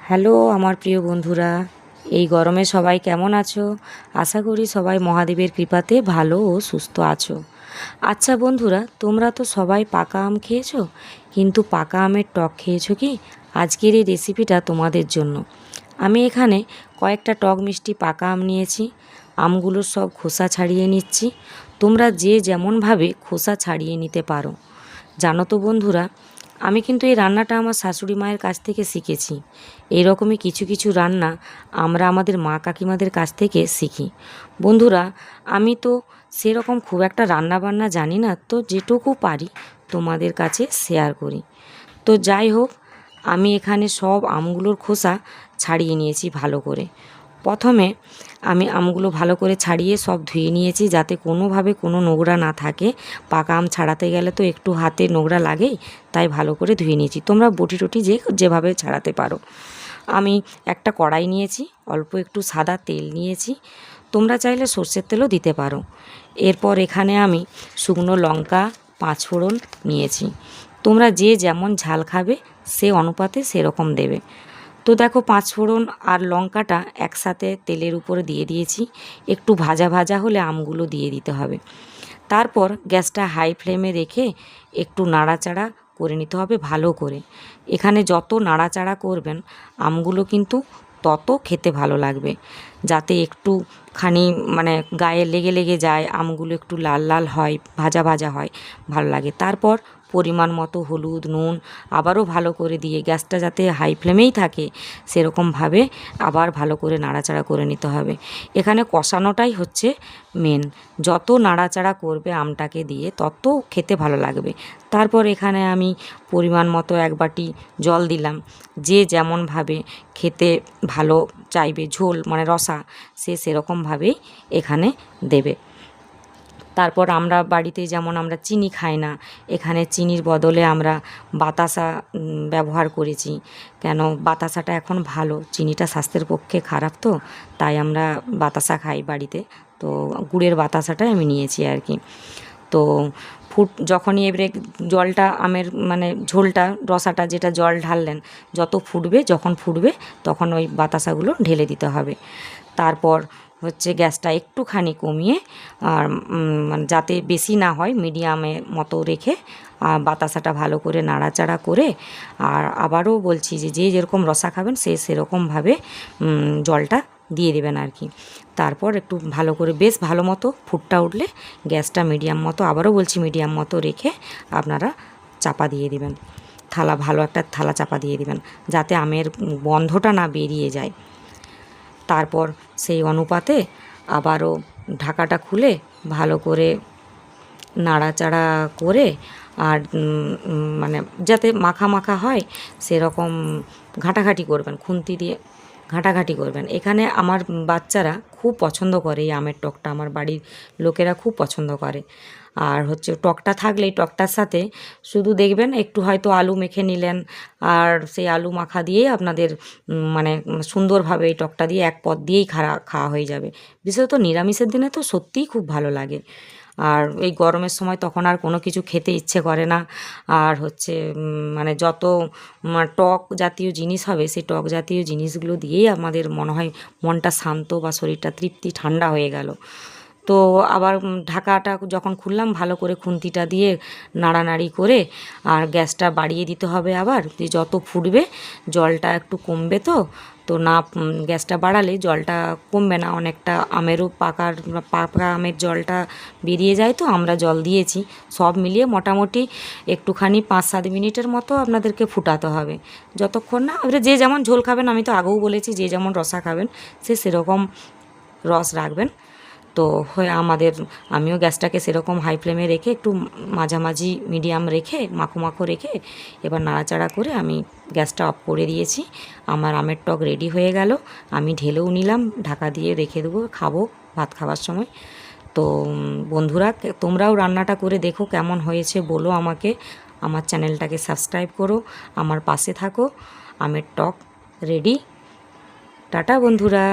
Hello আমার প্রিয় বন্ধুরা, এই গরমে সবাই কেমন আছো? আশা করি সবাই মহাদেবের কৃপাতে ভালো ও সুস্থ আছো। আচ্ছা বন্ধুরা, তোমরা তো সবাই পাকা আম খেয়েছো, কিন্তু পাকা আমের টক খেয়েছো কি? আজকের এই রেসিপিটা তোমাদের জন্য। আমি এখানে কয়েকটা টক মিষ্টি পাকা আম নিয়েছি। আমগুলোর সব খোসা ছাড়িয়ে নিচ্ছি। তোমরা যে যেমনভাবে খোসা ছাড়িয়ে নিতে পারো। জানো তো বন্ধুরা, আমি কিন্তু এই রান্নাটা আমার শাশুড়ি মায়ের কাছ থেকে শিখেছি। এইরকমই কিছু কিছু রান্না আমরা আমাদের মা কাকিমাদের কাছ থেকে শিখি। বন্ধুরা, আমি তো সেরকম খুব একটা রান্না বান্না জানি না, তো যেটুকু পারি তোমাদের কাছে শেয়ার করি। তো যাই হোক, আমি এখানে সব আমগুলোর খোসা ছাড়িয়ে নিয়েছি ভালো করে। প্রথমে আমি আমগুলো ভালো করে ছাড়িয়ে সব ধুয়ে নিয়েছি, যাতে কোনোভাবে কোনো নোংরা না থাকে। পাকা আম ছাড়াতে গেলে তো একটু হাতে নোংরা লাগেই, তাই ভালো করে ধুয়ে নিয়েছি। তোমরা বটি টটি যেভাবে ছাড়াতে পারো। আমি একটা কড়াই নিয়েছি, অল্প একটু সাদা তেল নিয়েছি, তোমরা চাইলে সর্ষের তেলও দিতে পারো। এরপর এখানে আমি শুকনো লঙ্কা, পাঁচফোড়ন নিয়েছি। তোমরা যে যেমন ঝাল খাবে সে অনুপাতে সেরকম দেবে। তো দেখো, পাঁচফোড়ন আর লঙ্কাটা একসাথে তেলের উপরে দিয়ে দিয়েছি। একটু ভাজা ভাজা হলে আমগুলো দিয়ে দিতে হবে। তারপর গ্যাসটা হাই ফ্লেমে রেখে একটু নাড়াচাড়া করে নিতে হবে ভালো করে। এখানে যত নাড়াচাড়া করবেন আমগুলো কিন্তু তত খেতে ভালো লাগবে। যাতে একটুখানি মানে গায়ে লেগে লেগে যায়, আমগুলো একটু লাল লাল হয়, ভাজা ভাজা হয়, ভালো লাগে। তারপর পরিমাণ মতো হলুদ, নুন আবারও ভালো করে দিয়ে গ্যাসটা যাতে হাই ফ্লেমেই থাকে সেরকমভাবে আবার ভালো করে নাড়াচাড়া করে নিতে হবে। এখানে কষানোটাই হচ্ছে মেন। যত নাড়াচাড়া করবে আমটাকে দিয়ে তত খেতে ভালো লাগবে। তারপর এখানে আমি পরিমাণ মতো এক বাটি জল দিলাম। যে যেমনভাবে খেতে ভালো চাইবে, ঝোল মানে রসা, সে সেরকমভাবেই এখানে দেবে। তারপর আমরা বাড়িতে যেমন আমরা চিনি খাই না, এখানে চিনির বদলে আমরা বাতাসা ব্যবহার করেছি। কেন, বাতাসাটা এখন ভালো, চিনিটা স্বাস্থ্যের পক্ষে খারাপ, তো তাই আমরা বাতাসা খাই বাড়িতে। তো গুড়ের বাতাসাটাই আমি নিয়েছি আর কি। তো যখনই এবারে জলটা আমের মানে ঝোলটা রসাটা যেটা জল ঢাললেন, যখন ফুটবে তখন ওই বাতাসাগুলো ঢেলে দিতে হবে। তারপর হচ্ছে গ্যাসটা একটুখানি কমিয়ে, আর মানে যাতে বেশি না হয় মিডিয়ামের মতো রেখে আর বাতাসাটা ভালো করে নাড়াচাড়া করে, আর আবারও বলছি যে যে যেরকম রসা খাবেন সে সেরকমভাবে জলটা দিয়ে দেবেন আর কি। তারপর একটু ভালো করে বেশ ভালো মতো ফুটটা উঠলে গ্যাসটা মিডিয়াম মতো, আবারও বলছি মিডিয়াম মতো রেখে আপনারা চাপা দিয়ে দিবেন। ভালো একটা থালা চাপা দিয়ে দিবেন, যাতে আমের গন্ধটা না বেরিয়ে যায়। তারপর সেই অনুপাতে আবারও ঢাকাটা খুলে ভালো করে নাড়াচাড়া করে, আর মানে যাতে মাখা মাখা হয় সেরকম ঘাঁটাঘাঁটি করবেন, খুন্তি দিয়ে ঘাঁটাঘাঁটি করবেন। এখানে আমার বাচ্চারা খুব পছন্দ করে এই আমের টকটা, আমার বাড়ির লোকেরা খুব পছন্দ করে। আর হচ্ছে টকটা থাকলেই টকটার সাথে শুধু দেখবেন একটু হয়তো আলু মেখে নিলেন, আর সেই আলু মাখা দিয়েই আপনাদের মানে সুন্দরভাবে এই টকটা দিয়ে এক পদ দিয়েই খাওয়া হয়ে যাবে। বিশেষত নিরামিষের দিনে তো সত্যিই খুব ভালো লাগে। আর এই গরমের সময় তখন আর কোনো কিছু খেতে ইচ্ছে করে না। আর হচ্ছে মানে যত টক জাতীয় জিনিস হবে সেই টক জাতীয় জিনিসগুলো দিয়েই আমাদের মনে হয় মনটা শান্ত বা শরীরটা তৃপ্তি ঠান্ডা হয়ে গেল। তো আবার ঢাকাটা যখন খুললাম ভালো করে খুন্তিটা দিয়ে নাড়ানাড়ি করে, আর গ্যাসটা বাড়িয়ে দিতে হবে আবার। যত ফুটবে জলটা একটু কমবে, তো তো না গ্যাসটা বাড়ালে জলটা কমবে না, অনেকটা আমেরও পাকা আমের জলটা বেরিয়ে যায়। তো আমরা জল দিয়েছি, সব মিলিয়ে মোটামুটি একটুখানি 5-7 মিনিটের মতো আপনাদেরকে ফুটাতে হবে। যতক্ষণ না এবারে যে যেমন ঝোল খাবেন, আমি তো আগেও বলেছি যে যেমন রসা খাবেন সে সেরকম রস রাখবেন। তো আমিও গ্যাসটাকে সেরকম হাই ফ্লেমে রেখে একটু মাঝামাঝি মিডিয়াম রেখে মাখো মাখো রেখে এবার নাড়াচাড়া করে আমি গ্যাসটা অফ করে দিয়েছি। আমার আমের টক রেডি হয়ে গেল। আমি ঢেলেও নিলাম, ঢাকা দিয়ে রেখে দেবো, খাবো ভাত খাওয়ার সময়। তো বন্ধুরা, তোমরাও রান্নাটা করে দেখো কেমন হয়েছে বলো আমাকে। আমার চ্যানেলটাকে সাবস্ক্রাইব করো, আমার পাশে থাকো। আমের টক রেডি। টাটা বন্ধুরা।